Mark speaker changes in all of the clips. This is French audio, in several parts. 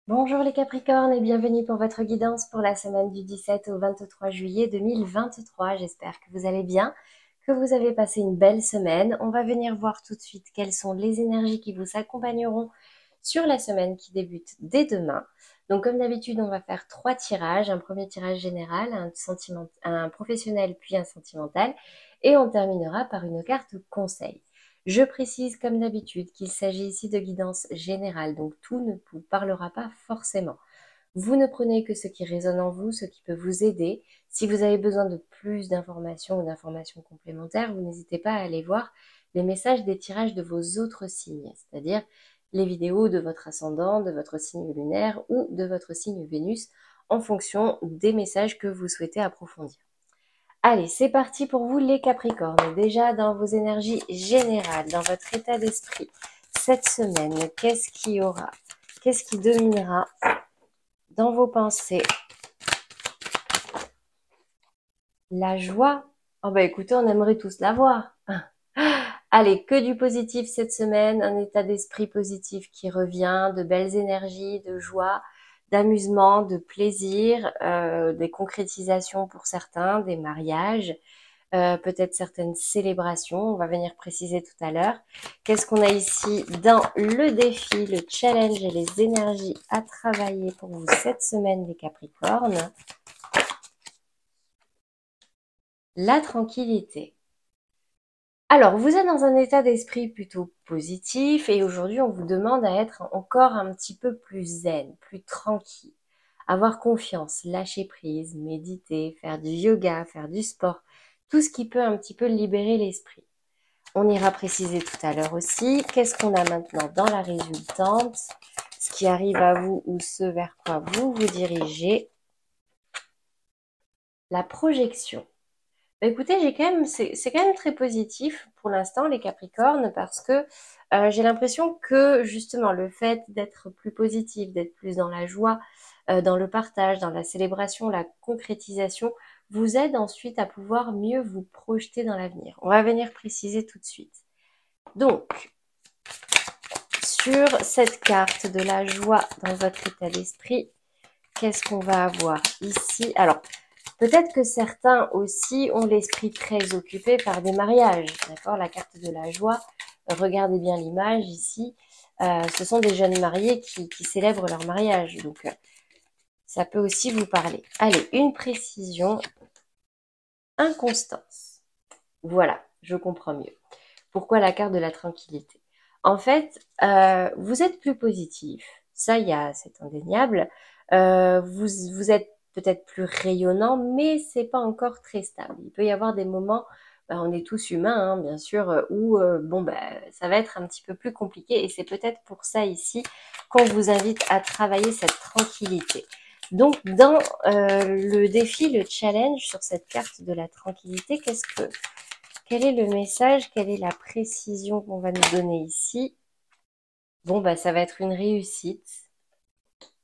Speaker 1: Bonjour les Capricornes et bienvenue pour votre guidance pour la semaine du 17 au 23 juillet 2023. J'espère que vous allez bien, que vous avez passé une belle semaine. On va venir voir tout de suite quelles sont les énergies qui vous accompagneront sur la semaine qui débute dès demain. Donc comme d'habitude, on va faire 3 tirages. Un premier tirage général, un professionnel puis un sentimental. Et on terminera par une carte conseil. Je précise comme d'habitude qu'il s'agit ici de guidance générale, donc tout ne vous parlera pas forcément. Vous ne prenez que ce qui résonne en vous, ce qui peut vous aider. Si vous avez besoin de plus d'informations ou d'informations complémentaires, vous n'hésitez pas à aller voir les messages des tirages de vos autres signes, c'est-à-dire les vidéos de votre ascendant, de votre signe lunaire ou de votre signe Vénus, en fonction des messages que vous souhaitez approfondir. Allez, c'est parti pour vous les Capricornes. Déjà dans vos énergies générales, dans votre état d'esprit, cette semaine, qu'est-ce qu'il y aura? Qu'est-ce qui dominera dans vos pensées? La joie? Oh bah écoutez, on aimerait tous la voir. Allez, que du positif cette semaine, un état d'esprit positif qui revient, de belles énergies, de joie, d'amusement, de plaisir, des concrétisations pour certains, des mariages. Peut-être certaines célébrations, on va venir préciser tout à l'heure. Qu'est-ce qu'on a ici dans le défi, le challenge et les énergies à travailler pour vous cette semaine les Capricornes? La tranquillité. Alors, vous êtes dans un état d'esprit plutôt positif et aujourd'hui, on vous demande à être encore un petit peu plus zen, plus tranquille, avoir confiance, lâcher prise, méditer, faire du yoga, faire du sport, tout ce qui peut un petit peu libérer l'esprit. On ira préciser tout à l'heure aussi. Qu'est-ce qu'on a maintenant dans la résultante? Ce qui arrive à vous ou ce vers quoi vous vous dirigez. La projection. Bah, écoutez, c'est quand même très positif pour l'instant les Capricornes parce que j'ai l'impression que justement le fait d'être plus positif, d'être plus dans la joie, dans le partage, dans la célébration, la concrétisation, vous aide ensuite à pouvoir mieux vous projeter dans l'avenir. On va venir préciser tout de suite. Donc, sur cette carte de la joie dans votre état d'esprit, qu'est-ce qu'on va avoir ici? Alors, peut-être que certains aussi ont l'esprit très occupé par des mariages, d'accord? La carte de la joie, regardez bien l'image ici. Ce sont des jeunes mariés qui célèbrent leur mariage, donc ça peut aussi vous parler. Allez, une précision, inconstance. Voilà, je comprends mieux. Pourquoi la carte de la tranquillité? En fait, vous êtes plus positif, ça c'est indéniable. Vous êtes peut-être plus rayonnant, mais c'est pas encore très stable. Il peut y avoir des moments, on est tous humains, hein, bien sûr, où ça va être un petit peu plus compliqué. Et c'est peut-être pour ça ici qu'on vous invite à travailler cette tranquillité. Donc, dans le défi, le challenge sur cette carte de la tranquillité, quel est le message? Quelle est la précision qu'on va nous donner ici? Bon, bah, ça va être une réussite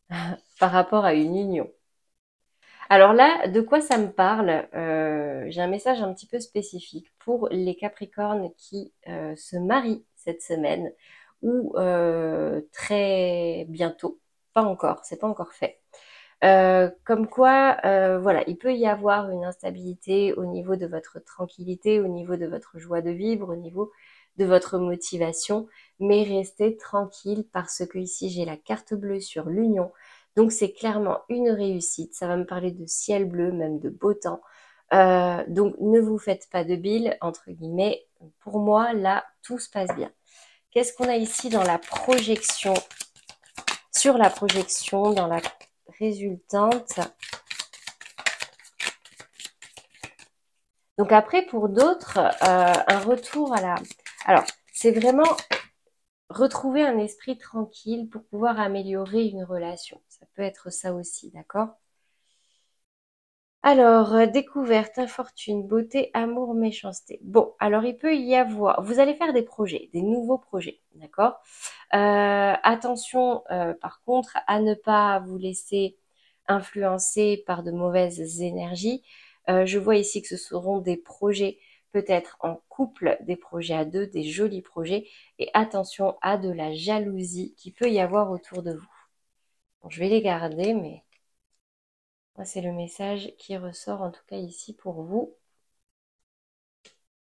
Speaker 1: par rapport à une union. Alors là, de quoi ça me parle? J'ai un message un petit peu spécifique pour les Capricornes qui se marient cette semaine ou très bientôt. Pas encore, c'est pas encore fait. Comme quoi, voilà, il peut y avoir une instabilité au niveau de votre tranquillité, au niveau de votre joie de vivre, au niveau de votre motivation, mais restez tranquille parce que ici j'ai la carte bleue sur l'union. Donc c'est clairement une réussite. Ça va me parler de ciel bleu, même de beau temps. Donc ne vous faites pas de bile, entre guillemets. Pour moi, là, tout se passe bien. Qu'est-ce qu'on a ici dans la projection? Sur la projection, dans la résultante. Donc après, pour d'autres, un retour à la... Alors, c'est vraiment retrouver un esprit tranquille pour pouvoir améliorer une relation. Ça peut être ça aussi, d'accord? Alors, découverte, infortune, beauté, amour, méchanceté. Bon, alors il peut y avoir... Vous allez faire des projets, des nouveaux projets, d'accord? Attention, par contre, à ne pas vous laisser influencer par de mauvaises énergies. Je vois ici que ce seront des projets peut-être en couple, des projets à deux, des jolis projets. Et attention à de la jalousie qui peut y avoir autour de vous. Bon, je vais les garder, mais c'est le message qui ressort en tout cas ici pour vous.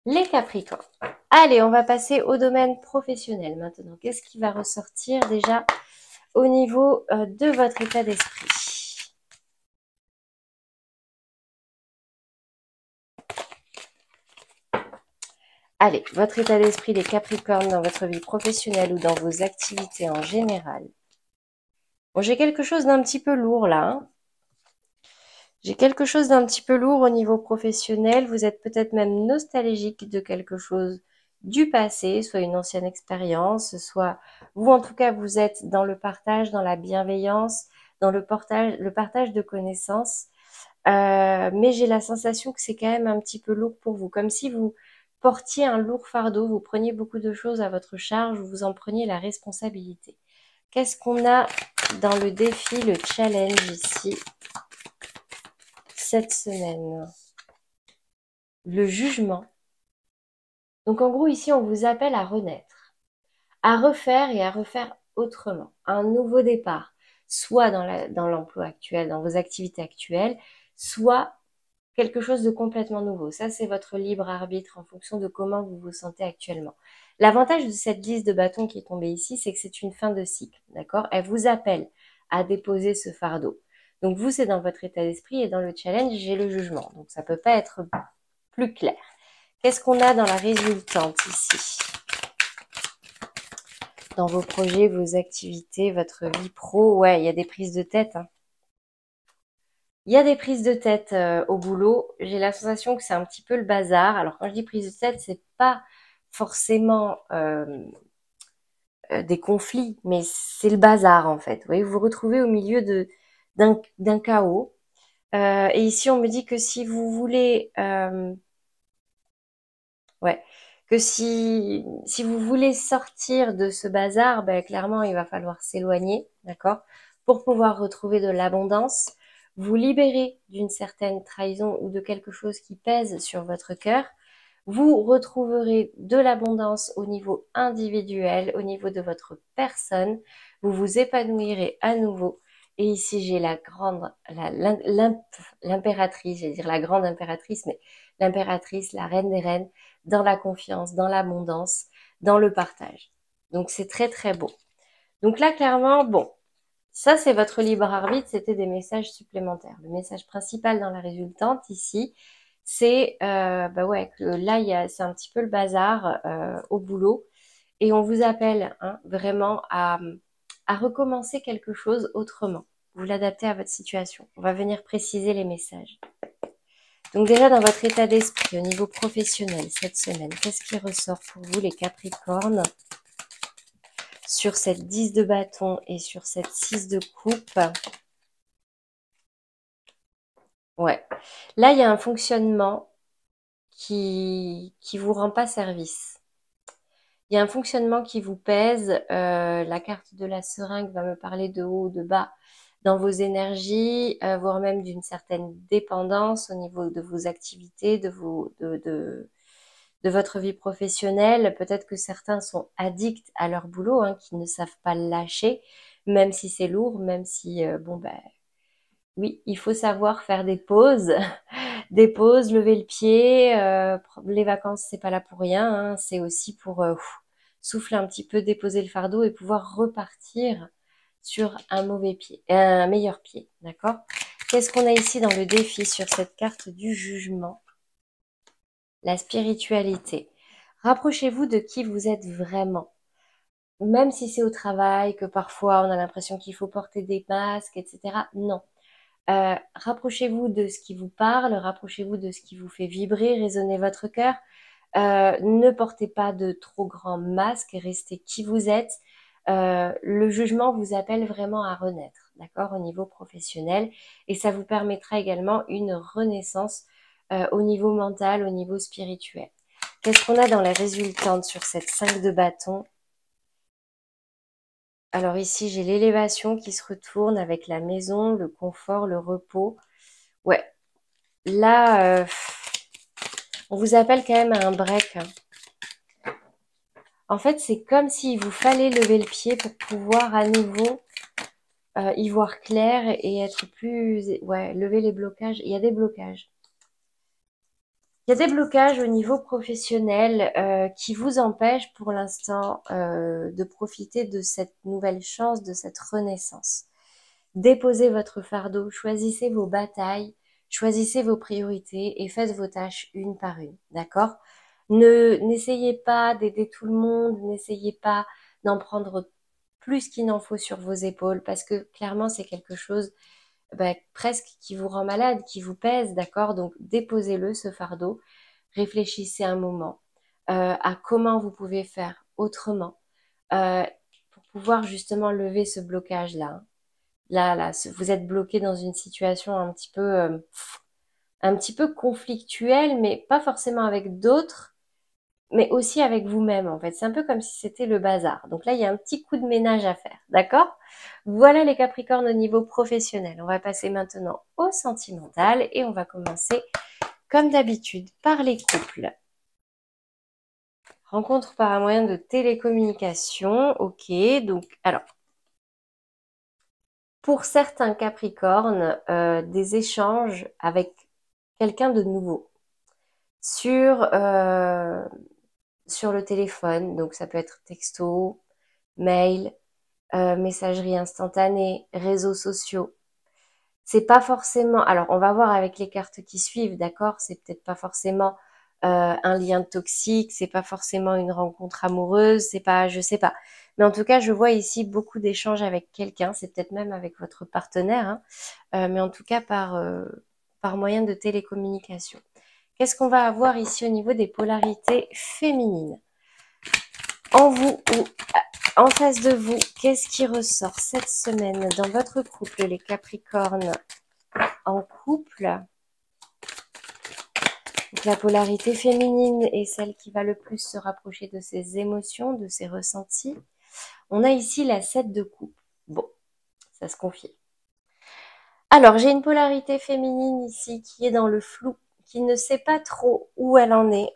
Speaker 1: Les Capricornes. Allez, on va passer au domaine professionnel maintenant. Qu'est-ce qui va ressortir déjà au niveau de votre état d'esprit? Allez, votre état d'esprit, les Capricornes, dans votre vie professionnelle ou dans vos activités en général. Bon, j'ai quelque chose d'un petit peu lourd là, hein. J'ai quelque chose d'un petit peu lourd au niveau professionnel. Vous êtes peut-être même nostalgique de quelque chose du passé, soit une ancienne expérience, soit vous en tout cas vous êtes dans le partage, dans la bienveillance, dans le partage de connaissances. Mais j'ai la sensation que c'est quand même un petit peu lourd pour vous, comme si vous portiez un lourd fardeau, vous preniez beaucoup de choses à votre charge, vous en preniez la responsabilité. Qu'est-ce qu'on a dans le défi, le challenge ici cette semaine? Le jugement. Donc en gros ici on vous appelle à renaître, à refaire et à refaire autrement, un nouveau départ, soit dans l'emploi actuel, dans vos activités actuelles, soit quelque chose de complètement nouveau. Ça c'est votre libre arbitre en fonction de comment vous vous sentez actuellement. L'avantage de cette liste de bâtons qui est tombée ici, c'est que c'est une fin de cycle, d'accord? Elle vous appelle à déposer ce fardeau. Donc vous, c'est dans votre état d'esprit et dans le challenge, j'ai le jugement. Donc ça peut pas être plus clair. Qu'est-ce qu'on a dans la résultante ici? Dans vos projets, vos activités, votre vie pro, ouais, il y a des prises de tête, hein. Il y a des prises de tête au boulot. J'ai la sensation que c'est un petit peu le bazar. Alors quand je dis prise de tête, c'est pas forcément des conflits, mais c'est le bazar en fait. Vous voyez, vous vous retrouvez au milieu d'un chaos. Et ici, on me dit que si vous voulez, ouais, que si vous voulez sortir de ce bazar, ben, clairement, il va falloir s'éloigner, d'accord, pour pouvoir retrouver de l'abondance, vous libérer d'une certaine trahison ou de quelque chose qui pèse sur votre cœur. Vous retrouverez de l'abondance au niveau individuel, au niveau de votre personne. Vous vous épanouirez à nouveau. Et ici, j'ai la grande, l'impératrice, j'allais dire la grande impératrice, mais l'impératrice, la reine des reines, dans la confiance, dans l'abondance, dans le partage. Donc, c'est très, très beau. Donc là, clairement, bon, ça, c'est votre libre arbitre, c'était des messages supplémentaires. Le message principal dans la résultante, ici, c'est bah ouais, que là, c'est un petit peu le bazar au boulot. Et on vous appelle vraiment à recommencer quelque chose autrement. Vous l'adaptez à votre situation. On va venir préciser les messages. Donc déjà, dans votre état d'esprit, au niveau professionnel, cette semaine, qu'est-ce qui ressort pour vous, les Capricornes, sur cette 10 de bâton et sur cette 6 de coupe? Ouais. Là, il y a un fonctionnement qui vous rend pas service. Il y a un fonctionnement qui vous pèse. La carte de la seringue va me parler de haut, de bas dans vos énergies, voire même d'une certaine dépendance au niveau de vos activités, de votre vie professionnelle. Peut-être que certains sont addicts à leur boulot, qui ne savent pas le lâcher, même si c'est lourd, même si, bon, ben, oui, il faut savoir faire des pauses, des pauses, lever le pied. Les vacances, c'est pas là pour rien, c'est aussi pour souffler un petit peu, déposer le fardeau et pouvoir repartir sur un mauvais pied, un meilleur pied, d'accord? Qu'est-ce qu'on a ici dans le défi sur cette carte du jugement? La spiritualité. Rapprochez-vous de qui vous êtes vraiment. Même si c'est au travail, que parfois on a l'impression qu'il faut porter des masques, etc. Non. Rapprochez-vous de ce qui vous parle, rapprochez-vous de ce qui vous fait vibrer, résonner votre cœur. Ne portez pas de trop grands masques, restez qui vous êtes. Le jugement vous appelle vraiment à renaître, d'accord, au niveau professionnel. Et ça vous permettra également une renaissance au niveau mental, au niveau spirituel. Qu'est-ce qu'on a dans les résultantes sur cette 5 de bâton? Alors ici, j'ai l'élévation qui se retourne avec la maison, le confort, le repos. Ouais, là, on vous appelle quand même à un break. En fait, c'est comme s'il vous fallait lever le pied pour pouvoir à nouveau y voir clair et être plus... Ouais, lever les blocages. Il y a des blocages. Il y a des blocages au niveau professionnel qui vous empêchent pour l'instant de profiter de cette nouvelle chance, de cette renaissance. Déposez votre fardeau, choisissez vos batailles, choisissez vos priorités et faites vos tâches une par une, d'accord? N'essayez pas d'aider tout le monde, n'essayez pas d'en prendre plus qu'il n'en faut sur vos épaules parce que clairement c'est quelque chose presque qui vous rend malade, qui vous pèse, d'accord? Donc déposez-le, ce fardeau, réfléchissez un moment à comment vous pouvez faire autrement pour pouvoir justement lever ce blocage-là, hein. Là, vous êtes bloqué dans une situation un petit peu conflictuelle, mais pas forcément avec d'autres, mais aussi avec vous-même, en fait. C'est un peu comme si c'était le bazar. Donc là, il y a un petit coup de ménage à faire, d'accord? Voilà les Capricornes au niveau professionnel. On va passer maintenant au sentimental et on va commencer, comme d'habitude, par les couples. Rencontre par un moyen de télécommunication, ok. Donc, alors, pour certains Capricornes, des échanges avec quelqu'un de nouveau sur le téléphone. Donc, ça peut être texto, mail, messagerie instantanée, réseaux sociaux. C'est pas forcément... Alors, on va voir avec les cartes qui suivent, d'accord? C'est peut-être pas forcément un lien toxique, c'est pas forcément une rencontre amoureuse, c'est pas... Je sais pas. Mais en tout cas, je vois ici beaucoup d'échanges avec quelqu'un. C'est peut-être même avec votre partenaire, hein, mais en tout cas par moyen de télécommunication. Qu'est-ce qu'on va avoir ici au niveau des polarités féminines? En vous ou en face de vous, qu'est-ce qui ressort cette semaine dans votre couple, les Capricornes en couple? Donc, la polarité féminine est celle qui va le plus se rapprocher de ses émotions, de ses ressentis. On a ici la 7 de coupe. Bon, ça se confie. Alors, j'ai une polarité féminine ici qui est dans le flou, qui ne sait pas trop où elle en est.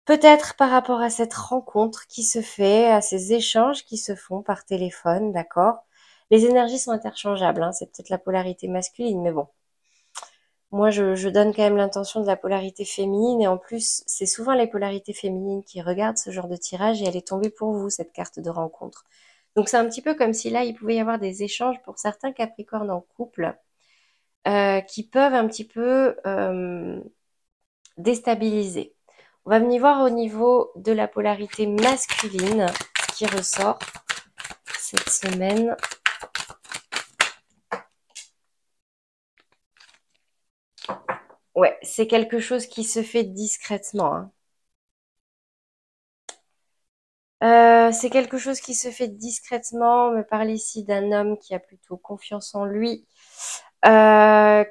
Speaker 1: Peut-être par rapport à cette rencontre qui se fait, à ces échanges qui se font par téléphone, d'accord? Les énergies sont interchangeables, hein, c'est peut-être la polarité masculine, mais bon. Moi, je donne quand même l'intention de la polarité féminine et en plus, c'est souvent les polarités féminines qui regardent ce genre de tirage et elle est tombée pour vous, cette carte de rencontre. Donc, c'est un petit peu comme si là, il pouvait y avoir des échanges pour certains Capricornes en couple qui peuvent un petit peu déstabiliser. On va venir voir au niveau de la polarité masculine ce qui ressort cette semaine. Ouais, c'est quelque chose qui se fait discrètement, hein. C'est quelque chose qui se fait discrètement. On me parle ici d'un homme qui a plutôt confiance en lui,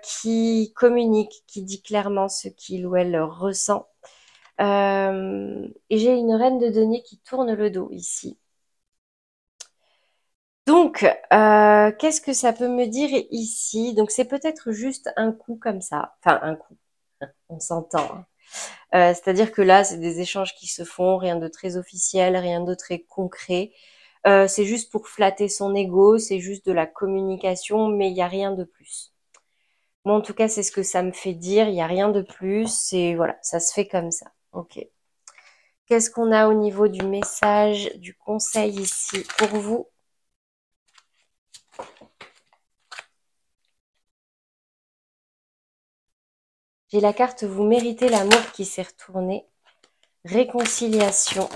Speaker 1: qui communique, qui dit clairement ce qu'il ou elle ressent. Et j'ai une reine de denier qui tourne le dos ici. Donc, qu'est-ce que ça peut me dire ici? Donc, c'est peut-être juste un coup comme ça. Enfin, un coup, on s'entend, hein. C'est-à-dire que là, c'est des échanges qui se font, rien de très officiel, rien de très concret. C'est juste pour flatter son ego, c'est juste de la communication, mais il n'y a rien de plus. Moi, en tout cas, c'est ce que ça me fait dire, il n'y a rien de plus, c'est voilà, ça se fait comme ça. Ok. Qu'est-ce qu'on a au niveau du message, du conseil ici pour vous? J'ai la carte vous méritez l'amour qui s'est retourné. Réconciliation.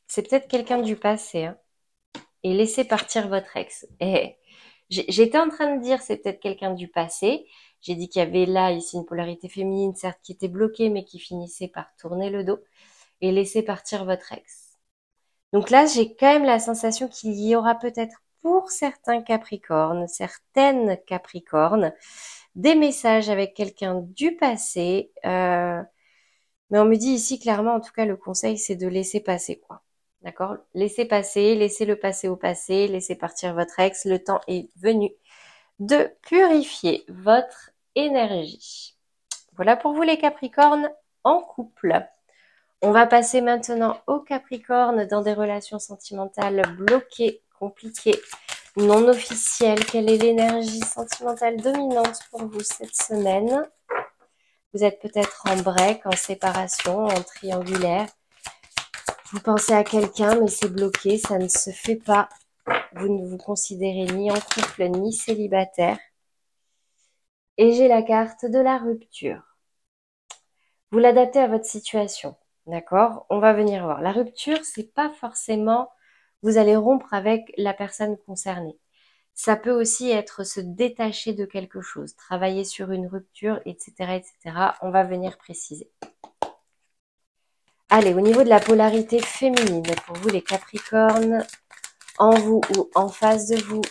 Speaker 1: C'est peut-être quelqu'un du passé, hein. Et laissez partir votre ex. Et j'étais en train de dire c'est peut-être quelqu'un du passé. J'ai dit qu'il y avait là ici une polarité féminine, certes qui était bloquée, mais qui finissait par tourner le dos et laisser partir votre ex. Donc là, j'ai quand même la sensation qu'il y aura peut-être pour certains Capricornes, certaines Capricornes, des messages avec quelqu'un du passé. Mais on me dit ici clairement, en tout cas, le conseil, c'est de laisser passer, quoi. D'accord? Laissez passer, laissez le passé au passé, laissez partir votre ex. Le temps est venu de purifier votre énergie. Voilà pour vous les Capricornes en couple. On va passer maintenant aux Capricornes dans des relations sentimentales bloquées, compliquées. non officiel, quelle est l'énergie sentimentale dominante pour vous cette semaine? Vous êtes peut-être en break, en séparation, en triangulaire. Vous pensez à quelqu'un, mais c'est bloqué, ça ne se fait pas. Vous ne vous considérez ni en couple, ni célibataire. Et j'ai la carte de la rupture. Vous l'adaptez à votre situation, d'accord? On va venir voir. La rupture, c'est pas forcément vous allez rompre avec la personne concernée. Ça peut aussi être se détacher de quelque chose, travailler sur une rupture, etc., etc. On va venir préciser. Allez, au niveau de la polarité féminine, pour vous les Capricornes, en vous ou en face de vous,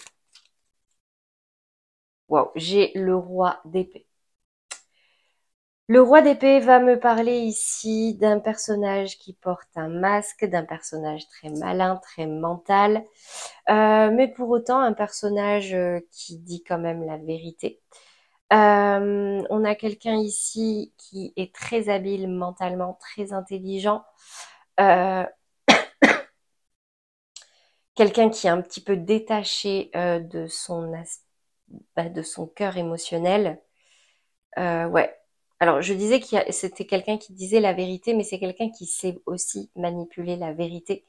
Speaker 1: waouh, j'ai le roi d'épée. Le roi d'épée va me parler ici d'un personnage qui porte un masque, d'un personnage très malin, très mental, mais pour autant un personnage qui dit quand même la vérité. On a quelqu'un ici qui est très habile mentalement, très intelligent, euh, quelqu'un qui est un petit peu détaché de son cœur émotionnel. Ouais. Alors, je disais que c'était quelqu'un qui disait la vérité, mais c'est quelqu'un qui sait aussi manipuler la vérité,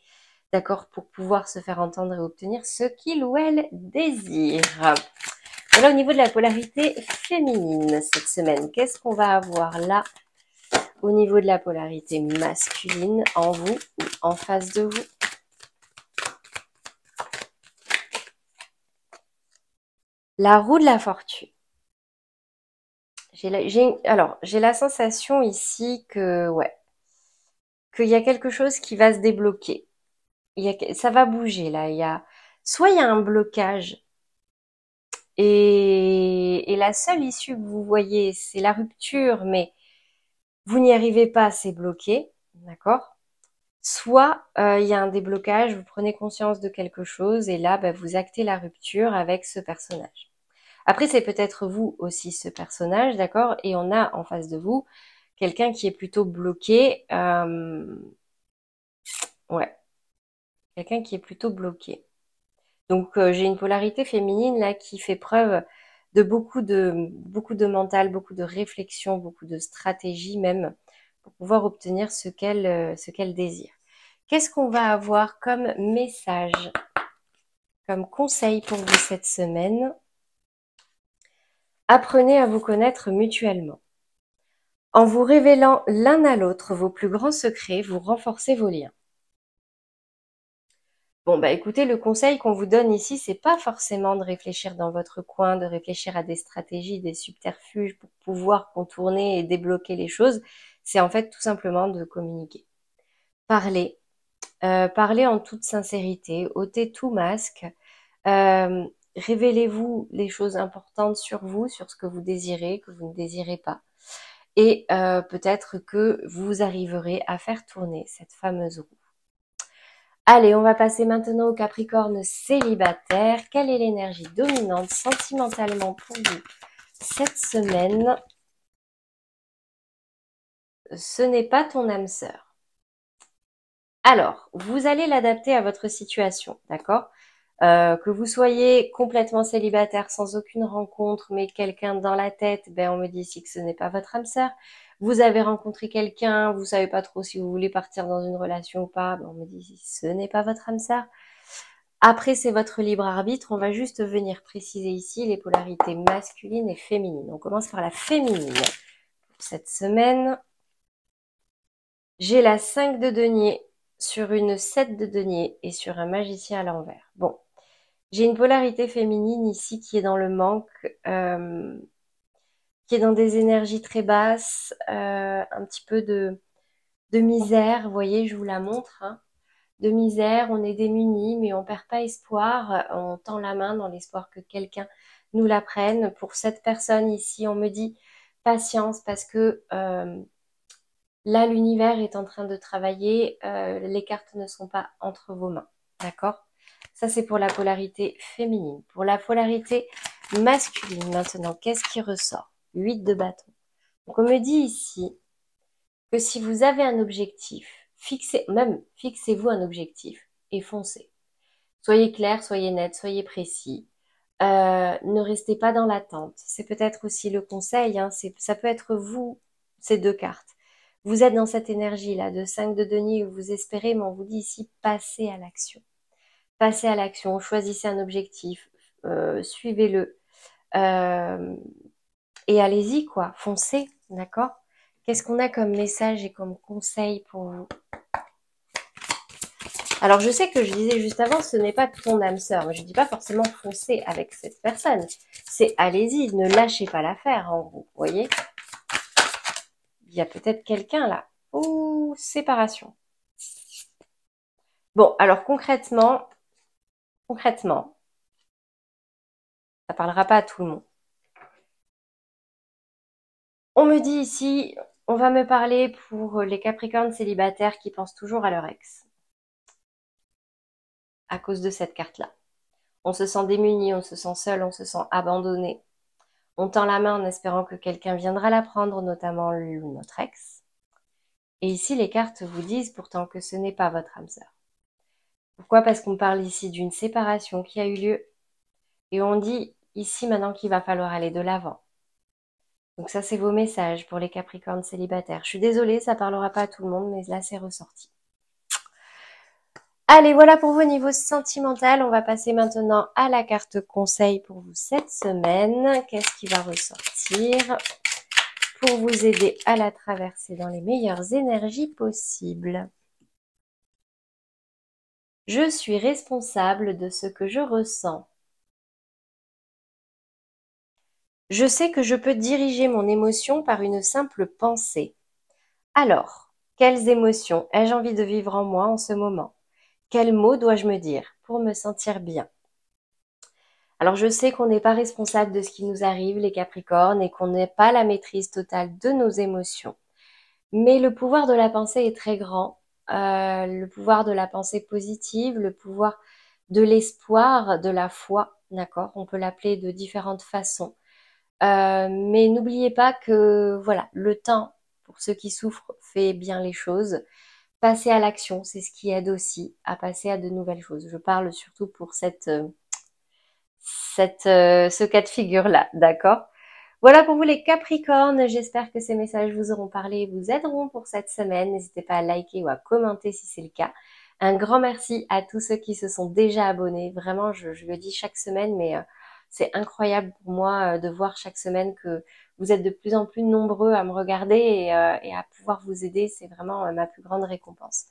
Speaker 1: d'accord, pour pouvoir se faire entendre et obtenir ce qu'il ou elle désire. Voilà au niveau de la polarité féminine cette semaine. Qu'est-ce qu'on va avoir là au niveau de la polarité masculine en vous ou en face de vous? La roue de la fortune. J'ai la sensation ici que, ouais, qu'il y a quelque chose qui va se débloquer. Ça va bouger là. Soit il y a un blocage et la seule issue que vous voyez, c'est la rupture, mais vous n'y arrivez pas, c'est bloqué, d'accord? Soit il y a un déblocage, vous prenez conscience de quelque chose et là, bah, vous actez la rupture avec ce personnage. Après, c'est peut-être vous aussi ce personnage, d'accord? Et on a en face de vous quelqu'un qui est plutôt bloqué. Ouais, quelqu'un qui est plutôt bloqué. Donc j'ai une polarité féminine là qui fait preuve de beaucoup de mental, beaucoup de réflexion, beaucoup de stratégie même pour pouvoir obtenir ce qu'elle désire. Qu'est-ce qu'on va avoir comme message, comme conseil pour vous cette semaine? Apprenez à vous connaître mutuellement. En vous révélant l'un à l'autre vos plus grands secrets, vous renforcez vos liens. Bon, bah écoutez, le conseil qu'on vous donne ici, c'est pas forcément de réfléchir dans votre coin, de réfléchir à des stratégies, des subterfuges pour pouvoir contourner et débloquer les choses. C'est en fait tout simplement de communiquer. Parler. Parlez en toute sincérité, ôtez tout masque. Euh, Révélez-vous les choses importantes sur vous, sur ce que vous désirez, que vous ne désirez pas. Et peut-être que vous arriverez à faire tourner cette fameuse roue. Allez, on va passer maintenant au Capricorne célibataire. Quelle est l'énergie dominante sentimentalement pour vous cette semaine? Ce n'est pas ton âme sœur. Alors, vous allez l'adapter à votre situation, d'accord? Que vous soyez complètement célibataire sans aucune rencontre, mais quelqu'un dans la tête, ben on me dit ici que ce n'est pas votre âme sœur. Vous avez rencontré quelqu'un, vous savez pas trop si vous voulez partir dans une relation ou pas, ben on me dit ici ce n'est pas votre âme sœur. Après, c'est votre libre arbitre. On va juste venir préciser ici les polarités masculines et féminines. On commence par la féminine. Pour cette semaine, j'ai la 5 de denier sur une 7 de denier et sur un magicien à l'envers. Bon, j'ai une polarité féminine ici qui est dans le manque, qui est dans des énergies très basses, un petit peu de misère. Vous voyez, je vous la montre, hein. De misère, on est démunis, mais on perd pas espoir. On tend la main dans l'espoir que quelqu'un nous la prenne. Pour cette personne ici, on me dit patience parce que là, l'univers est en train de travailler. Les cartes ne sont pas entre vos mains. D'accord? Ça, c'est pour la polarité féminine. Pour la polarité masculine, maintenant, qu'est-ce qui ressort? 8 de bâton. Donc, on me dit ici que si vous avez un objectif, fixez-vous un objectif et foncez. Soyez clair, soyez net, soyez précis. Ne restez pas dans l'attente. C'est peut-être aussi le conseil, hein, ça peut être vous, ces deux cartes. Vous êtes dans cette énergie-là de 5 de denier où vous espérez, mais on vous dit ici, passez à l'action. Passez à l'action, choisissez un objectif, suivez-le. Et allez-y, quoi, foncez, d'accord? Qu'est-ce qu'on a comme message et comme conseil pour vous? Alors, je sais que je disais juste avant, ce n'est pas ton âme sœur, mais je ne dis pas forcément foncer avec cette personne. C'est allez-y, ne lâchez pas l'affaire, en gros, vous voyez? Il y a peut-être quelqu'un là. Ouh, séparation. Bon, alors concrètement, ça parlera pas à tout le monde. On me dit ici, on va me parler pour les Capricornes célibataires qui pensent toujours à leur ex. À cause de cette carte-là. On se sent démuni, on se sent seul, on se sent abandonné. On tend la main en espérant que quelqu'un viendra la prendre, notamment notre ex. Et ici, les cartes vous disent pourtant que ce n'est pas votre âme sœur. Pourquoi? Parce qu'on parle ici d'une séparation qui a eu lieu. Et on dit ici maintenant qu'il va falloir aller de l'avant. Donc ça, c'est vos messages pour les Capricornes célibataires. Je suis désolée, ça parlera pas à tout le monde, mais là, c'est ressorti. Allez, voilà pour vos niveaux sentimental. On va passer maintenant à la carte conseil pour vous cette semaine. Qu'est-ce qui va ressortir pour vous aider à la traverser dans les meilleures énergies possibles? Je suis responsable de ce que je ressens. Je sais que je peux diriger mon émotion par une simple pensée. Alors, quelles émotions ai-je envie de vivre en moi en ce moment? Quels mots dois-je me dire pour me sentir bien? Alors, je sais qu'on n'est pas responsable de ce qui nous arrive, les Capricornes, et qu'on n'a pas la maîtrise totale de nos émotions. Mais le pouvoir de la pensée est très grand. Le pouvoir de la pensée positive, le pouvoir de l'espoir, de la foi, d'accord? On peut l'appeler de différentes façons. Mais n'oubliez pas que, voilà, le temps, pour ceux qui souffrent, fait bien les choses. Passer à l'action, c'est ce qui aide aussi à passer à de nouvelles choses. Je parle surtout pour ce cas de figure-là, d'accord? Voilà pour vous les Capricornes, j'espère que ces messages vous auront parlé et vous aideront pour cette semaine. N'hésitez pas à liker ou à commenter si c'est le cas. Un grand merci à tous ceux qui se sont déjà abonnés. Vraiment, je le dis chaque semaine, mais c'est incroyable pour moi de voir chaque semaine que vous êtes de plus en plus nombreux à me regarder et à pouvoir vous aider. C'est vraiment ma plus grande récompense.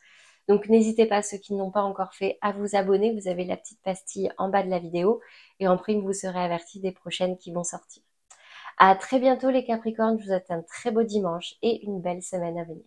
Speaker 1: Donc n'hésitez pas, ceux qui n'ont pas encore fait, à vous abonner. Vous avez la petite pastille en bas de la vidéo et en prime, vous serez avertis des prochaines qui vont sortir. À très bientôt les Capricornes, je vous souhaite un très beau dimanche et une belle semaine à venir.